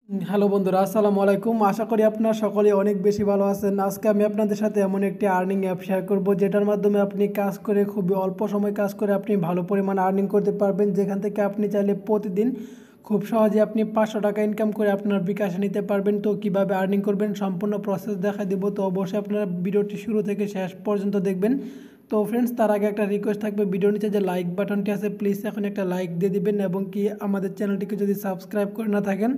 Hello বন্ধুরা, আসসালামু আলাইকুম। আশা করি আপনারা সকলে অনেক বেশি ভালো আছেন। আজকে আমি আপনাদের সাথে এমন একটি আর্নিং অ্যাপ শেয়ার করব, যেটার মাধ্যমে আপনি কাজ করে খুবই অল্প সময় কাজ করে আপনি ভালো পরিমাণ আর্নিং করতে পারবেন, যেখান থেকে আপনি চাইলে প্রতিদিন খুব সহজে আপনি 500 টাকা ইনকাম করে আপনার বিকাশে নিতে পারবেন। তো কিভাবে আর্নিং করবেন সম্পূর্ণ প্রসেস দেখা দিব। তো অবশ্যই আপনারা ভিডিওটি শুরু থেকে শেষ পর্যন্ত দেখবেন। তো ফ্রেন্ডস, তার আগে একটা রিকোয়েস্ট থাকবে, ভিডিওর নিচে যে লাইক বাটনটি আছে প্লিজ এখন একটা লাইক দিয়ে দিবেন, এবং কি আমাদের চ্যানেলটিকে যদি সাবস্ক্রাইব করে না থাকেন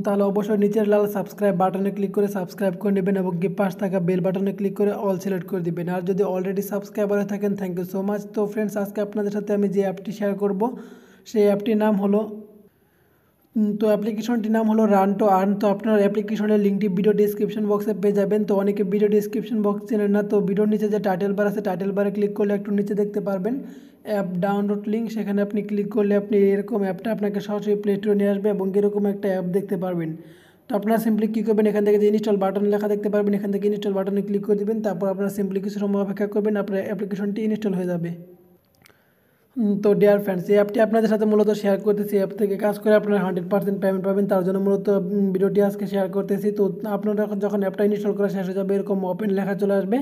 তাহলে অবশ্যই নিচের লাল সাবস্ক্রাইব বাটনে ক্লিক করে সাবস্ক্রাইব করে নেবেন, এবং কি পাশে থাকা বেল বাটনে ক্লিক করে অল সিলেক্ট করে দিবেন। আর যদি অলরেডি সাবস্ক্রাইবার হয়ে থাকেন, থ্যাংক ইউ সো মাচ। তো ফ্রেন্ডস, আজকে আপনাদের সাথে আমি যে অ্যাপটি শেয়ার করব সেই অ্যাপটির নাম হলো তো অ্যাপ্লিকেশনটির নাম হলো রান টু আর্ন। তো আপনার অ্যাপ্লিকেশনের লিঙ্কটি ভিডিও ডিসক্রিপশন বক্সে পেয়ে যাবেন। তো অনেকে ভিডিও ডিসক্রিপশন বক্স চেনেন না, তো ভিডিওর নিচে যে টাইটেল বার আছে টাইটেল বারে ক্লিক করলে একটু নিচে দেখতে পারবেন অ্যাপ ডাউনলোড লিঙ্ক, সেখানে আপনি ক্লিক করলে আপনি এরকম অ্যাপটা আপনাকে সরাসরি প্লে স্টোরে নিয়ে আসবে এবং এরকম একটা অ্যাপ দেখতে পারবেন। তো আপনারা সিম্পলি কী করবেন, এখান থেকে যে ইনস্টল বাটন লেখা দেখতে পারবেন, এখান থেকে ইনস্টল বাটনে ক্লিক করে দেবেন। তারপর আপনারা সিম্পলি কিছু সময় অপেক্ষা করবেন, আপনার অ্যাপ্লিকেশনটি ইনস্টল হয়ে যাবে। তো ডিয়ার ফ্রেন্ডস, এই অ্যাপটি আপনাদের সাথে মূলত শেয়ার করতেছি। অ্যাপ থেকে কাজ করে আপনারা 100% পেমেন্ট পাবেন, তার জন্য মূলত ভিডিওটি আজকে শেয়ার করতেছি। তো আপনারা যখন অ্যাপটা ইনস্টল করা শেষ হয়ে যাবে, এরকম ওপেন লেখা চলে আসবে।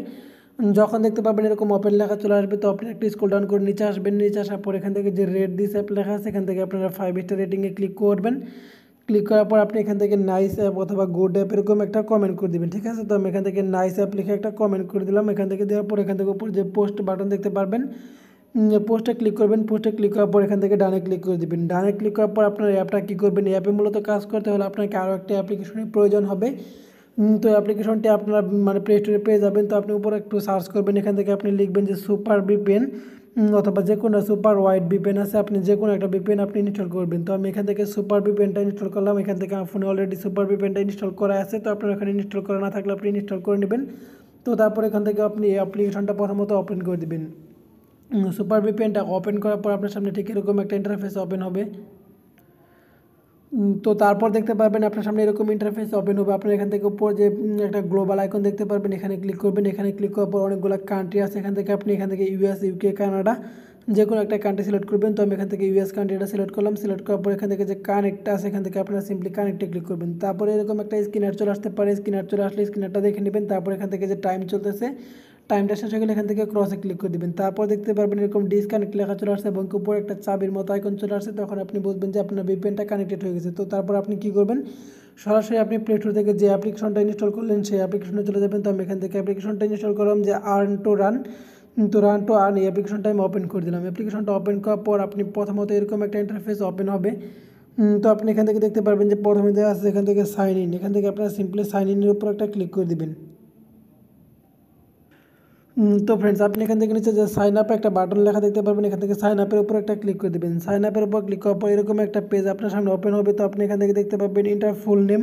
যখন দেখতে পাবেন এরকম ওপেন লেখা চলে আসবে, তো আপনি একটু স্ক্রল ডাউন করে নিচে আসবেন। নিচে আসার পর এখান থেকে যে রেট দিস অ্যাপ লেখা আছে, এখান থেকে আপনারা 5 স্টার রেটিংয়ে ক্লিক করবেন। ক্লিক করার পর আপনি এখান থেকে নাইস অ্যাপ অথবা গুড অ্যাপ এরকম একটা কমেন্ট করে দেবেন, ঠিক আছে। তো আমি এখান থেকে নাইস অ্যাপ লিখে একটা কমেন্ট করে দিলাম। এখান থেকে দেওয়ার পর এখান থেকে উপর যে পোস্ট বাটন দেখতে পারবেন, পোস্টে ক্লিক করবেন। পোস্টে ক্লিক করার পর এখান থেকে ডানে ক্লিক করে দেবেন। ডানে ক্লিক করার পর আপনার অ্যাপটা কী করবেন, এই অ্যাপে মূলত কাজ করতে হলে আপনাকে আরও একটা অ্যাপ্লিকেশনের প্রয়োজন হবে। তো অ্যাপ্লিকেশনটি আপনার প্লে স্টোরে পেয়ে যাবেন। তো আপনি উপরে একটু সার্চ করবেন, এখান থেকে আপনি লিখবেন যে সুপার ভিপিএন, অথবা যে কোনো সুপার ওয়াইড ভিপিএন আছে, আপনি যে কোনো একটা ভিপিএন আপনি ইনস্টল করবেন। তো আমি এখান থেকে সুপার ভিপিএনটা ইনস্টল করলাম। এখান থেকে আমার ফোনে অলরেডি সুপার ভিপিএনটা ইনস্টল করা আছে, তো আপনার এখানে ইনস্টল করা না থাকলে আপনি ইনস্টল করে নেবেন। তো তারপর এখান থেকে আপনি এই অ্যাপ্লিকেশনটা প্রথমত ওপেন করে দেবেন। সুপার ভিপিএনটা ওপেন করার পর আপনার সামনে ঠিক এরকম একটা ইন্টারফেস ওপেন হবে। তো তারপর দেখতে পারবেন আপনার সামনে এরকম ইন্টারফেস ওপেন হবে। আপনার এখান থেকে উপর যে একটা গ্লোবাল আইকন দেখতে পারবেন, এখানে ক্লিক করবেন। এখানে ক্লিক করার পর অনেকগুলো কান্ট্রি আছে, এখান থেকে আপনি এখান থেকে ইউএস, ইউকে, কানাডা যে কোনো একটা কান্ট্রি সিলেক্ট করবেন। তো আমি এখান থেকে ইউএস কান্ট্রিটা সিলেক্ট করলাম। সিলেক্ট করার পর এখান থেকে যে কানেক্টটা আছে, এখান থেকে আপনারা সিম্পলি কানেক্টে ক্লিক করবেন। তারপরে এরকম একটা স্ক্রিনার চলে আসতে পারে। স্ক্রিনার চলে আসলে স্ক্রিনারটা দেখে নেবেন। তারপর এখান থেকে যে টাইম চলতেছে, টাইমটা শেষ হয়ে গেলে এখান থেকে ক্রসে ক্লিক করে দেবেন। তারপর দেখতে পারবেন এরকম ডিসকানেক্ট লেখা চলে আসছে এবং উপরে একটা চাবির মতো আইকন চলে আসছে। তখন আপনি বুঝবেন যে আপনার ভিপিএনটা কানেক্টেড হয়ে গেছে। তো তারপর আপনি কী করবেন, সরাসরি আপনি প্লে স্টোর থেকে যে অ্যাপ্লিকেশনটা ইনস্টল করলেন সেই অ্যাপ্লিকেশনে চলে যাবেন। তো আমি এখান থেকে অ্যাপ্লিকেশনটা ইনস্টল করলাম যে আর্ন টু রান। তো রান টু আর্ন এই অ্যাপ্লিকেশনটা আমি ওপেন করে দিলাম। অ্যাপ্লিকেশনটা ওপেন করার পর আপনি প্রথমত এরকম একটা ইন্টারফেস ওপেন হবে। তো আপনি এখান থেকে দেখতে পারবেন যে প্রথমে দেওয়া আছে এখান থেকে সাইন ইন। এখান থেকে আপনারা সিম্পলি সাইন ইনের উপর একটা ক্লিক করে দেবেন। তো ফ্রেন্ডস, আপনি এখান থেকে নিচে যে সাইন আপে একটা বাটন লেখা দেখতে পারবেন, এখান থেকে সাইন আপের উপর একটা ক্লিক করে দেবেন। সাইন আপের উপর ক্লিক করার পর এরকম একটা পেজ আপনার সামনে ওপেন হবে। তো আপনি এখান থেকে দেখতে পাবেন inter full name,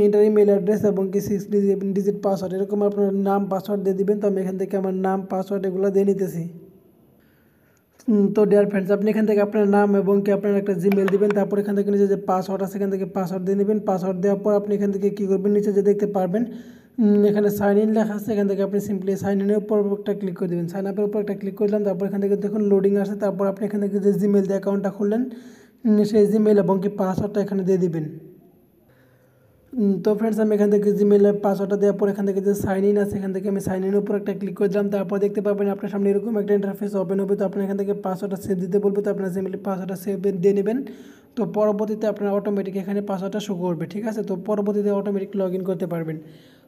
inter email address এবং কি 6 ডিজিট পাসওয়ার্ড, এরকম আপনার নাম পাসওয়ার্ড দিয়ে দিবেন। তো আমি এখান থেকে আমার নাম পাসওয়ার্ড এগুলো দিয়ে নিতেছি। তো ডিয়ার ফ্রেন্ডস, আপনি এখান থেকে আপনার নাম এবং কি আপনার একটা জিমেল দিবেন। তারপর এখান থেকে নিচে যে পাসওয়ার্ড আছে এখান থেকে পাসওয়ার্ড দিয়ে নেবেন। পাসওয়ার্ড দেওয়ার পর আপনি এখান থেকে কী করবেন, নিচে যে দেখতে পারবেন এখানে সাইন ইন লেখা আছে, এখান থেকে আপনি সিম্পলি সাইন ইনের উপর একটা ক্লিক করে দেবেন। সাইন আপের উপর একটা ক্লিক করলাম। তারপর এখান থেকে দেখুন লোডিং আসে। তারপর আপনি এখান থেকে যে জিমেল দিয়ে অ্যাকাউন্টটা খুললেন সেই জিমেল এবং কি পাসওয়ার্ডটা এখানে দিয়ে দিবেন। তো ফ্রেন্ডস, আমি এখান থেকে জিমেলের পাসওয়ার্ডটা দেওয়ার পর এখান থেকে যে সাইন ইন আছে এখান থেকে আমি সাইন ইনের উপর একটা ক্লিক করে দিলাম। তারপর দেখতে পাবেন আপনার সামনে এরকম একটা ইন্টারফেস ওপেন হবে। তো আপনি এখান থেকে পাসওয়ার্ডটা সেভ দিতে বলবে, তো আপনার জিমেলের পাসওয়ার্ডটা সেভ দিয়ে নেবেন। তো পরবর্তীতে আপনার অটোমেটিক এখানে পাসওয়ার্ডটা শো করবে, ঠিক আছে। তো পরবর্তীতে অটোমেটিক লগ ইন করতে পারবেন।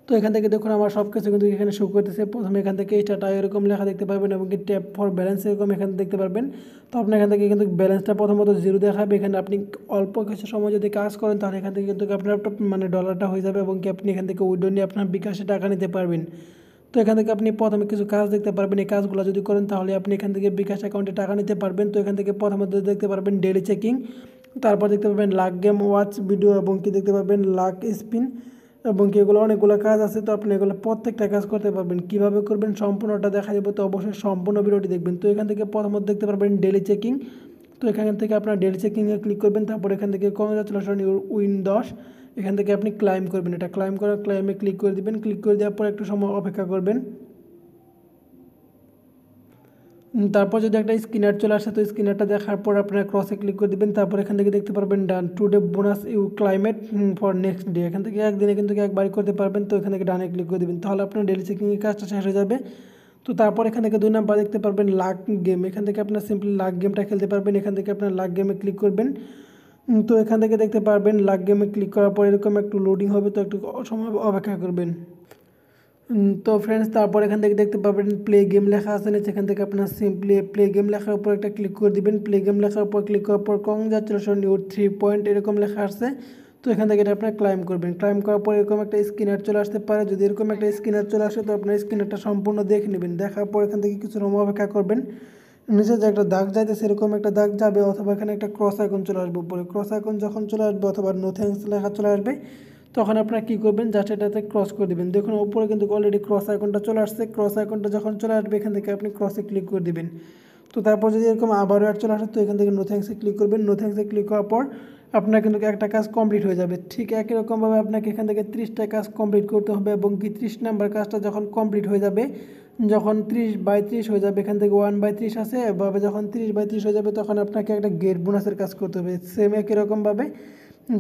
তো এখান থেকে দেখুন আমার সব কিছু কিন্তু এখানে শো করতেছে। প্রথমে এখান থেকে স্টার্ট এরকম লেখা দেখতে পারবেন এবং কি ট্যাপ ফর ব্যালেন্স এরকম এখানে দেখতে পারবেন। তো আপনি এখান থেকে কিন্তু ব্যালেন্সটা প্রথমত জিরো দেখাবে। এখানে আপনি অল্প কিছু সময় যদি কাজ করেন তাহলে এখান থেকে কিন্তু আপনার ডলারটা হয়ে যাবে এবং কি আপনি এখান থেকে উইড্রো নিয়ে আপনার বিকাশে টাকা নিতে পারবেন। তো এখান থেকে আপনি প্রথমে কিছু কাজ দেখতে পারবেন। এই কাজগুলো যদি করেন তাহলে আপনি এখান থেকে বিকাশ অ্যাকাউন্টে টাকা নিতে পারবেন। তো এখান থেকে প্রথমত দেখতে পারবেন ডেইলি চেকিং, তারপর দেখতে পাবেন লাক গেম ওয়াচ ভিডিও এবং কি দেখতে পাবেন লাক স্পিন এবং কি এগুলো অনেকগুলো কাজ আছে। তো আপনি এগুলো প্রত্যেকটা কাজ করতে পারবেন। কীভাবে করবেন সম্পূর্ণটা দেখা যাবে, তো অবশ্যই সম্পূর্ণ ভিডিওটি দেখবেন। তো এখান থেকে প্রথমত দেখতে পারবেন ডেইলি চেকিং। তো এখান থেকে আপনার ডেইলি চেকিংয়ে ক্লিক করবেন। তারপর এখান থেকে কংগ্রাচুলেশন ইউর উইন 10, এখান থেকে আপনি ক্লাইম করবেন। এটা ক্লাইম করার ক্লাইমে ক্লিক করে দেবেন। ক্লিক করে দেওয়ার পর একটু সময় অপেক্ষা করবেন। তারপর যদি একটা স্ক্রিনার চলে আসে তো স্ক্রিনারটা দেখার পর আপনারা ক্রসে ক্লিক করে দিবেন। তারপর এখান থেকে দেখতে পারবেন done today bonus you climate for next day, এখান থেকে একদিনে কিন্তু একবারই করতে পারবেন। তো এখান থেকে ডানে ক্লিক করে দেবেন, তাহলে আপনার ডেলি চেকিংয়ের কাজটা শেষ হয়ে যাবে। তো তারপর এখান থেকে 2 নাম্বার দেখতে পারবেন লাক গেম, এখান থেকে আপনার সিম্পলি লাক গেমটা খেলতে পারবেন। এখান থেকে আপনার লাক গেমে ক্লিক করবেন। তো এখান থেকে দেখতে পারবেন লাক গেমে ক্লিক করার পর এরকম একটু লোডিং হবে, তো একটু সময় অপেক্ষা করবেন। তো ফ্রেন্ডস তারপর এখান থেকে দেখতে পাবেন প্লে গেম লেখা আছে নিচে, এখান থেকে আপনার সিম্পলি প্লে গেম লেখার উপর একটা ক্লিক করে দিবেন। প্লে গেম লেখার উপর ক্লিক করার পর কংগ্রাচুলেশন ইউর 3 পয়েন্ট এরকম লেখা আসছে। তো এখান থেকে এটা আপনার ক্লাইম করবেন। ক্লাইম করার পর এরকম একটা স্ক্রিনার চলে আসতে পারে, যদি এরকম একটা স্ক্রিনার চলে আসে তো আপনার স্ক্রিনারটা সম্পূর্ণ দেখে নেবেন। দেখার পর এখান থেকে কিছু সময় অপেক্ষা করবেন। নিচে যে একটা দাগ যাইতে সেরকম একটা দাগ যাবে, অথবা এখানে একটা ক্রস আইকন চলে আসবে উপরে। ক্রস আইকন যখন চলে আসবে অথবা নো থ্যাঙ্কস লেখা চলে আসবে, তখন আপনারা কী করবেন, জাস্ট এটাতে ক্রস করে দেবেন। দেখুন উপরে কিন্তু অলরেডি ক্রস আইকনটা চলে আসছে। ক্রস আইকনটা যখন চলে আসবে এখান থেকে আপনি ক্রসে ক্লিক করে দেবেন। তো তারপর যদি এরকম আবারও অ্যাড চলে আসে তো এখান থেকে নো থ্যাঙ্কসে ক্লিক করবেন। নো থ্যাঙ্কসে ক্লিক করার পর আপনার কিন্তু একটা কাজ কমপ্লিট হয়ে যাবে। ঠিক একই রকমভাবে আপনাকে এখান থেকে 30টা কাজ কমপ্লিট করতে হবে, এবং কি 30 নাম্বার কাজটা যখন কমপ্লিট হয়ে যাবে, যখন 30/30 হয়ে যাবে, এখান থেকে 1/30 আছে, এভাবে যখন 30/30 হয়ে যাবে তখন আপনাকে একটা গেট বোনাসের কাজ করতে হবে। সেম একই রকমভাবে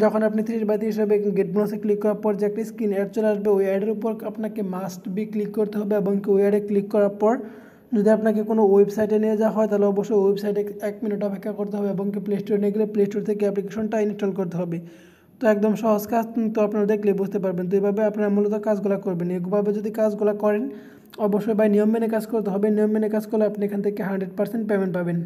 যখন আপনি 30/30 হবে গেট বোনাসে ক্লিক করার পর যে একটা স্ক্রিন অ্যাড চলে আসবে, ওই অ্যাডের উপর আপনাকে মাস্ট বি ক্লিক করতে হবে, এবং কি ওই অ্যাডে ক্লিক করার পর যদি আপনাকে কোনো ওয়েবসাইটে নিয়ে যাওয়া হয় তাহলে অবশ্যই ওয়েবসাইটে 1 মিনিট অপেক্ষা করতে হবে, এবং কি প্লে স্টোরে নিয়ে গেলে প্লে স্টোর থেকে অ্যাপ্লিকেশনটা ইনস্টল করতে হবে। তো একদম সহজ কাজ, তো আপনারা দেখলে বুঝতে পারবেন। তো এইভাবে আপনারা মূলত কাজগুলো করবেন। এইভাবে যদি কাজগুলো করেন অবশ্যই ভাই নিয়ম মেনে কাজ করতে হবে। নিয়ম মেনে কাজ করলে আপনি এখান থেকে 100% পেমেন্ট পাবেন।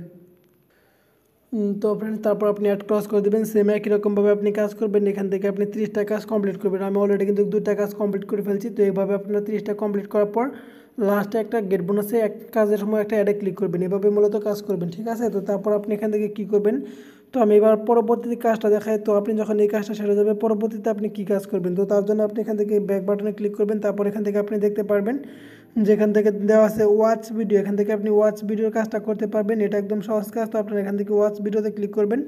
তো ফ্রেন্ডস তারপর আপনি অ্যাড ক্রস করে দেবেন। সেম একই রকমভাবে আপনি কাজ করবেন। এখান থেকে আপনি 30টা কাজ কমপ্লিট করবেন। আমি অলরেডি কিন্তু 2টা কাজ কমপ্লিট করে ফেলছি। তো এইভাবে আপনারা 30টা কমপ্লিট করার পর লাস্টে একটা গেট বোনাসে এক কাজের সময় একটা অ্যাডে ক্লিক করবেন। এভাবে মূলত কাজ করবেন, ঠিক আছে। তো তারপর আপনি এখান থেকে কী করবেন, তো আমি এবার পরবর্তীতে কাজটা দেখাই। তো আপনি যখন এই কাজটা সেরে যাবে পরবর্তীতে আপনি কী কাজ করবেন, তো তার জন্য আপনি এখান থেকে ব্যাক বাটনে ক্লিক করবেন। তারপর এখান থেকে আপনি দেখতে পারবেন যেখান থেকে দেওয়া আছে ওয়াচ ভিডিও, এখান থেকে আপনি ওয়াচ ভিডিওর কাজটা করতে পারবেন। এটা একদম সহজ কাজ। তো আপনারা এখান থেকে ওয়াচ ভিডিওতে ক্লিক করবেন।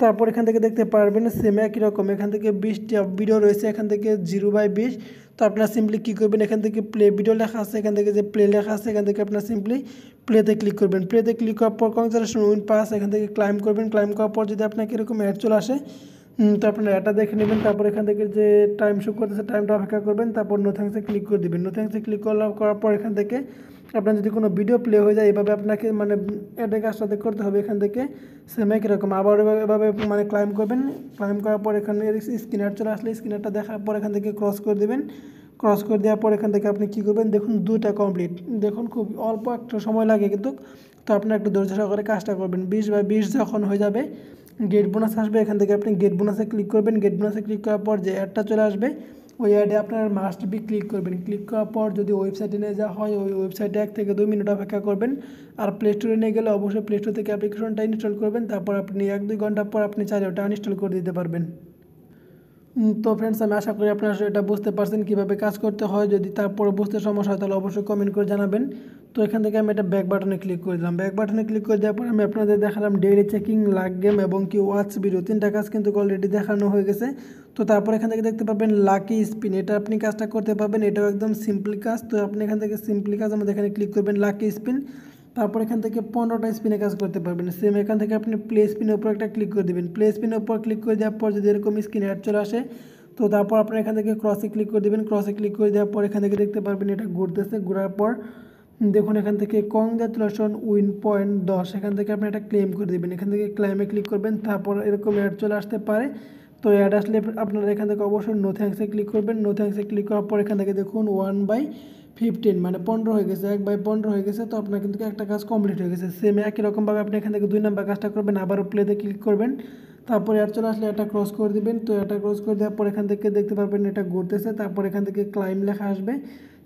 তারপর এখান থেকে দেখতে পারবেন সেম একই রকম এখান থেকে 20টা ভিডিও রয়েছে, এখান থেকে 0/20। তো আপনারা সিম্পলি কী করবেন, এখান থেকে প্লে ভিডিও লেখা আছে, এখান থেকে যে প্লে লেখা আছে এখান থেকে আপনারা সিম্পলি প্লেতে ক্লিক করবেন। প্লেতে ক্লিক করার পর কংগ্রাচুলেশন উইন পাস, এখান থেকে ক্লাইম করবেন। ক্লাইম করার পর যদি আপনাকে এরকম অ্যাড চলে আসে তো আপনারা এটা দেখে নেবেন। তারপর এখান থেকে যে টাইম শো করতেছে টাইমটা অপেক্ষা করবেন। তারপর নো থ্যাঙ্কসে ক্লিক করে দেবেন। নো থ্যাঙ্কসে ক্লিক করার পর এখান থেকে আপনার যদি কোনো ভিডিও প্লে হয়ে যায় এভাবে আপনাকে মানে অ্যাডের কাজটাতে করতে হবে। এখান থেকে সেম একই রকম আবার এভাবে মানে ক্লাইম করবেন। ক্লাইম করার পর এখানে স্ক্রিনার চলে আসলে স্ক্রিনারটা দেখার পর এখান থেকে ক্রস করে দেবেন। ক্রস করে দেওয়ার পর এখান থেকে আপনি কী করবেন, দেখুন 2টা কমপ্লিট। দেখুন খুব অল্প একটা সময় লাগে কিন্তু, তো আপনার একটু ধৈর্য সহকারে কাজটা করবেন। 20/20 যখন হয়ে যাবে গেট বোনাস আসবে, এখান থেকে আপনি গেট বোনাসে ক্লিক করবেন। গেট বোনাসে ক্লিক করার পর যে অ্যাডটা চলে আসবে ওই অ্যাডে আপনার মাস্ট বি ক্লিক করবেন। ক্লিক করার পর যদি ওয়েবসাইটে নিয়ে যাওয়া হয় ওই ওয়েবসাইটে 1 থেকে 2 মিনিট অপেক্ষা করবেন। আর প্লে স্টোরে নিয়ে গেলে অবশ্যই প্লে স্টোর থেকে অ্যাপ্লিকেশনটা ইনস্টল করবেন। তারপর আপনি 1-2 ঘন্টা পর আপনি চাইলে ওটা আনইনস্টল করে দিতে পারবেন। তো ফ্রেন্ডস আমি আশা করি আপনারা এটা বুঝতে পারছেন কীভাবে কাজ করতে হয়। যদি তারপরে বুঝতে সমস্যা হয় তাহলে অবশ্যই কমেন্ট করে জানাবেন। তো এখান থেকে আমি এটা ব্যাক বাটনে ক্লিক করে দিলাম। ব্যাক বাটনে ক্লিক করে দেওয়ার পর আমি আপনাদের দেখালাম ডেইলি চেকিং, লাক গেম এবং কি ওয়াচ ভিডিও, 3টা কাজ কিন্তু অলরেডি দেখানো হয়ে গেছে। তো তারপর এখান থেকে দেখতে পাবেন লাকি স্পিন, এটা আপনি কাজটা করতে পারবেন। এটাও একদম সিম্পল কাজ। তো আপনি এখান থেকে সিম্পল কাজ আমাদের এখানে ক্লিক করবেন লাকি স্পিন। তারপর এখান থেকে 15টা স্পিনে কাজ করতে পারবেন। সেম এখান থেকে আপনি প্লে স্পিনের উপর একটা ক্লিক করে দেবেন। প্লে স্পিনের উপর ক্লিক করে দেওয়ার পর যদি এরকম স্ক্রিন অ্যাড চলে আসে তো তারপর আপনার এখান থেকে ক্রসে ক্লিক করে দেবেন। ক্রসে ক্লিক করে দেওয়ার পর এখান থেকে দেখতে পারবেন এটা ঘুরতেছে। ঘোরার পর দেখুন এখান থেকে কংগ্রাচুলেশন উইন পয়েন্ট 10, এখান থেকে আপনি এটা ক্লেম করে দেবেন। এখান থেকে ক্লেমে ক্লিক করবেন। তারপর এরকম অ্যাড চলে আসতে পারে। তো অ্যাড আসলে আপনারা এখান থেকে অবশ্যই নো থ্যাঙ্কসে ক্লিক করবেন। নো থ্যাঙ্কসে ক্লিক করার পর এখান থেকে দেখুন 1/15 মানে 15 হয়ে গেছে, 1/15 হয়ে গেছে। তো আপনার কিন্তু একটা কাজ কমপ্লিট হয়ে গেছে। সেম একই রকমভাবে আপনি এখান থেকে 2 নাম্বার কাজটা করবেন, আবারও প্লেতে ক্লিক করবেন। তারপর অ্যাড চলে আসলে এটা ক্রস করে দিবেন। তো এটা ক্রস করে দেওয়ার পর এখান থেকে দেখতে পারবেন এটা ঘুরতেছে। তারপর এখান থেকে ক্লাইম লেখা আসবে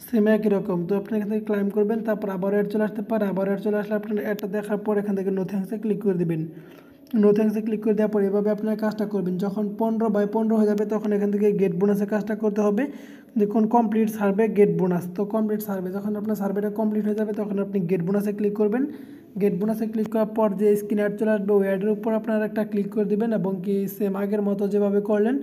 সেম একই রকম। তো আপনি এখান থেকে ক্লাইম করবেন। তারপর আবার অ্যাড চলে আসতে পারে। আবার অ্যাড চলে আসলে আপনার অ্যাডটা দেখার পর এখান থেকে নো থ্যাঙ্কসে ক্লিক করে দিবেন। নো থ্যাঙ্কসে ক্লিক করে দেওয়ার পর এভাবে আপনার কাজটা করবেন। যখন 15/15 হয়ে যাবে তখন এখান থেকে গেট বোনাসের কাজটা করতে হবে। দেখুন কমপ্লিট সার্ভে গেট বোনাস। তো কমপ্লিট সার্ভে যখন আপনার সার্ভেটা কমপ্লিট হয়ে যাবে তখন আপনি গেট বোনাসে ক্লিক করবেন। গেট বোনাসে ক্লিক করার পর যে স্ক্রিন অ্যাড চলে আসবে ওই অ্যাডের উপর আপনারা একটা ক্লিক করে দেবেন, এবং কি সেম আগের মতো যেভাবে করলেন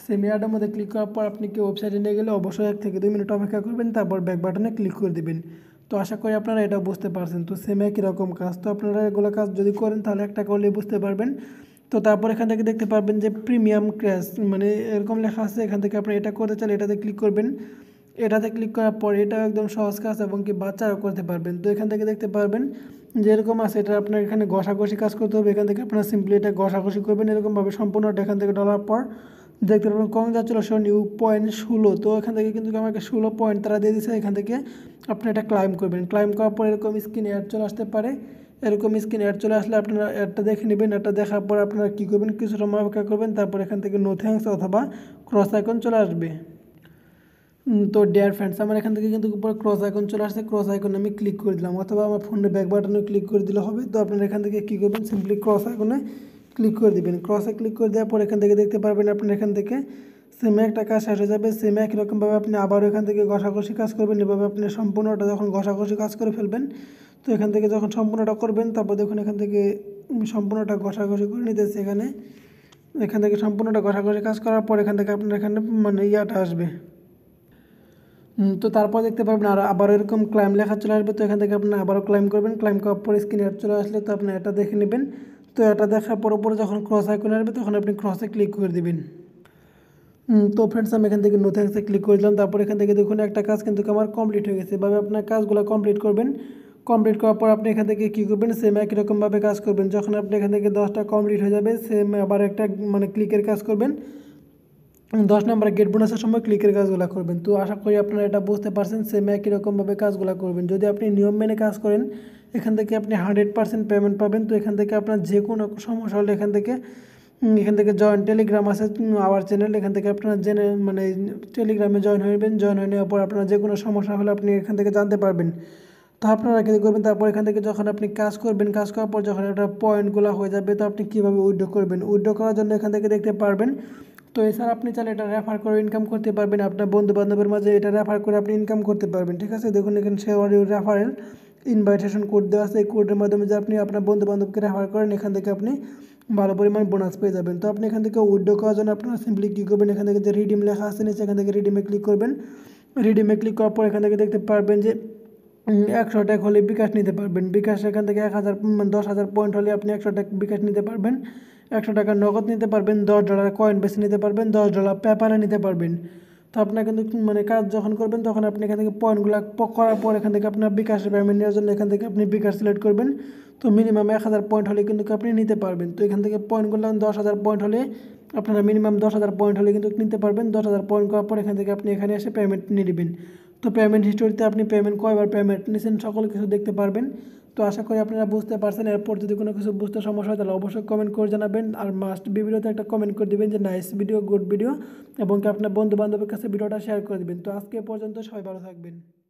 সেম অ্যাডের মধ্যে ক্লিক করার পর আপনি কি ওয়েবসাইটে নিয়ে গেলে অবশ্যই 1 থেকে 2 মিনিট অপেক্ষা করবেন। তারপর ব্যাক বাটনে ক্লিক করে দেবেন। তো তো আশা করি আপনারা এটা বুঝতে পারছেন। তো সেম একই রকম কাজ, তো আপনারা এগুলো কাজ যদি করেন তাহলে একটা করলে বুঝতে পারবেন। তো তারপর এখান থেকে দেখতে পারবেন যে প্রিমিয়াম ক্র্যাশ মানে এরকম লেখা আছে, এখান থেকে আপনি এটা করতে চাইলে এটাতে ক্লিক করবেন। এটাতে ক্লিক করার পর এটা একদম সহজ কাজ এবং কি বাচ্চারাও করতে পারবেন। তো এখান থেকে দেখতে পারবেন যে এরকম আছে, এটা আপনার এখানে ঘষাঘষি কাজ করতে হবে। এখান থেকে আপনারা সিম্পলি এটা ঘষাঘষি করবেন এরকমভাবে সম্পূর্ণটা। এখান থেকে ডলার পর দেখতে পারবেন কংগ্রাচুলেশন ইউ পয়েন্ট 16। তো এখান থেকে কিন্তু আমাকে 16 পয়েন্ট তারা দিয়ে দিচ্ছে। এখান থেকে আপনি এটা ক্লাইম করবেন। ক্লাইম করার পর এরকম স্ক্রিন অ্যাড চলে আসতে পারে। এরকম স্ক্রিন অ্যাড চলে আসলে আপনারা অ্যাডটা দেখে নেবেন। অ্যাডটা দেখার পর আপনারা কী করবেন, কিছু সময় অপেক্ষা করবেন। তারপর এখান থেকে নো থ্যাঙ্কস অথবা ক্রস আইকন চলে আসবে। তো ডিয়ার ফ্রেন্ডস, আমার এখান থেকে কিন্তু উপরে ক্রস আইকন চলে আসছে। ক্রস আইকনে আমি ক্লিক করে দিলাম অথবা আমার ফোনের ব্যাক বাটনে ক্লিক করে দিলে হবে। তো আপনারা এখান থেকে কী করবেন, সিম্পলি ক্রস আইকনে ক্লিক করে দিবেন। ক্রসে ক্লিক করে দেওয়ার পর এখান থেকে দেখতে পারবেন আপনার এখান থেকে সেম একটা কাজ শেষ হয়ে যাবে। সেম একই রকমভাবে আপনি আবারও এখান থেকে ঘষাঘষি কাজ করবেন। এভাবে আপনি সম্পূর্ণটা যখন ঘষাঘষি কাজ করে ফেলবেন, তো এখান থেকে যখন সম্পূর্ণটা করবেন তারপর দেখুন এখান থেকে সম্পূর্ণটা ঘষাঘষি করে নিতেছে। এখান থেকে সম্পূর্ণটা ঘষাঘষি কাজ করার পর এখান থেকে আপনার এখানে মানে ইয়াটা আসবে। তো তারপর দেখতে পাবেন আর আবার এরকম ক্লাইম লেখা চলে আসবে। তো এখান থেকে আপনি আবারও ক্লাইম করবেন। ক্লাইম করার পর স্ক্রিনে অ্যাড চলে আসলে তো আপনি এটা দেখে নেবেন। তো এটা দেখার পর উপরে যখন ক্রস আইকন আসবে তখন আপনি ক্রসে ক্লিক করে দেবেন। তো ফ্রেন্ডস, আমি এখান থেকে নো থ্যাঙ্কসে ক্লিক করে দিলাম। তারপর এখান থেকে দেখুন একটা কাজ কিন্তু আমার কমপ্লিট হয়ে গেছে। এভাবে আপনার কাজগুলো কমপ্লিট করবেন। কমপ্লিট করার পর আপনি এখান থেকে কী করবেন, সেম একই রকমভাবে কাজ করবেন। যখন আপনি এখান থেকে 10টা কমপ্লিট হয়ে যাবে, সেম আবার একটা মানে ক্লিকের কাজ করবেন। 10 নম্বরে গেট বোনাসের সময় ক্লিকের কাজগুলো করবেন। তো আশা করি আপনারা এটা বুঝতে পারছেন। সেম একই রকমভাবে কাজগুলো করবেন। যদি আপনি নিয়ম মেনে কাজ করেন এখান থেকে আপনি 100% পেমেন্ট পাবেন। তো এখান থেকে আপনার যে কোনো সমস্যা হলে এখান থেকে জয়েন টেলিগ্রাম আছে আওয়ার চ্যানেল, এখান থেকে আপনারা জেনে মানে টেলিগ্রামে জয়েন হবেন। জয়েন হয়ে নেওয়ার পর আপনার যে কোনো সমস্যা হলে আপনি এখান থেকে জানতে পারবেন। তো আপনারা কী করবেন, তারপর এখান থেকে যখন আপনি কাজ করবেন, কাজ করার পর যখন আপনার পয়েন্টগুলো হয়ে যাবে তো আপনি কীভাবে উইথড্র করবেন। উইথড্র করার জন্য এখান থেকে দেখতে পারবেন। তো এছাড়া আপনি চাইলে এটা রেফার করে ইনকাম করতে পারবেন। আপনার বন্ধু বান্ধবের মাঝে এটা রেফার করে আপনি ইনকাম করতে পারবেন। ঠিক আছে, দেখুন এখানে শেয়ার রেফারেল ইনভাইটেশন কোড দেওয়া আছে। এই কোডের মাধ্যমে যে আপনি আপনার বন্ধু বান্ধবকে রেফার করেন এখান থেকে আপনি ভালো পরিমাণ বোনাস পেয়ে যাবেন। তো আপনি এখান থেকে উইথড্র করার জন্য আপনারা সিম্পলি কী করবেন, এখান থেকে যে রিডিম লেখা আছে নিচে এখান থেকে রিডিমে ক্লিক করবেন। রিডিমে ক্লিক করার পর এখান থেকে দেখতে পারবেন যে 100 টাকা হলে বিকাশ নিতে পারবেন। বিকাশ এখান থেকে 10,000 পয়েন্ট হলে আপনি 100 টাকা বিকাশ নিতে পারবেন। 100 টাকা নগদ নিতে পারবেন। $10 কয়েন বেছে নিতে পারবেন। $10 পেপারে নিতে পারবেন। তো আপনার কিন্তু মানে কাজ যখন করবেন তখন আপনি এখান থেকে পয়েন্টগুলো করার পর এখান থেকে আপনার বিকাশের পেমেন্ট নেওয়ার জন্য এখান থেকে আপনি বিকাশ সিলেক্ট করবেন। তো মিনিমাম 1000 পয়েন্ট হলে কিন্তু আপনি নিতে পারবেন। তো এখান থেকে পয়েন্টগুলো 10,000 পয়েন্ট হলে আপনারা মিনিমাম 10,000 পয়েন্ট হলে কিন্তু নিতে পারবেন। 10,000 পয়েন্ট করার পর এখান থেকে আপনি এখানে এসে পেমেন্ট নিয়ে নেবেন। তো পেমেন্ট হিস্টোরিতে আপনি পেমেন্ট কয়বার পেমেন্ট নিয়েছেন সকল কিছু দেখতে পারবেন। তো আশা করি আপনারা বুঝতে পারছেন। এরপর যদি কোনো কিছু বুঝতে সমস্যা হয় তাহলে অবশ্যই কমেন্ট করে জানাবেন। আর মাস্ট ভিডিওতে একটা কমেন্ট করে দেবেন যে নাইস ভিডিও, গুড ভিডিও, এবং কি আপনার বন্ধু বান্ধবের কাছে ভিডিওটা শেয়ার করে দেবেন। তো আজকে পর্যন্ত সবাই ভালো থাকবেন।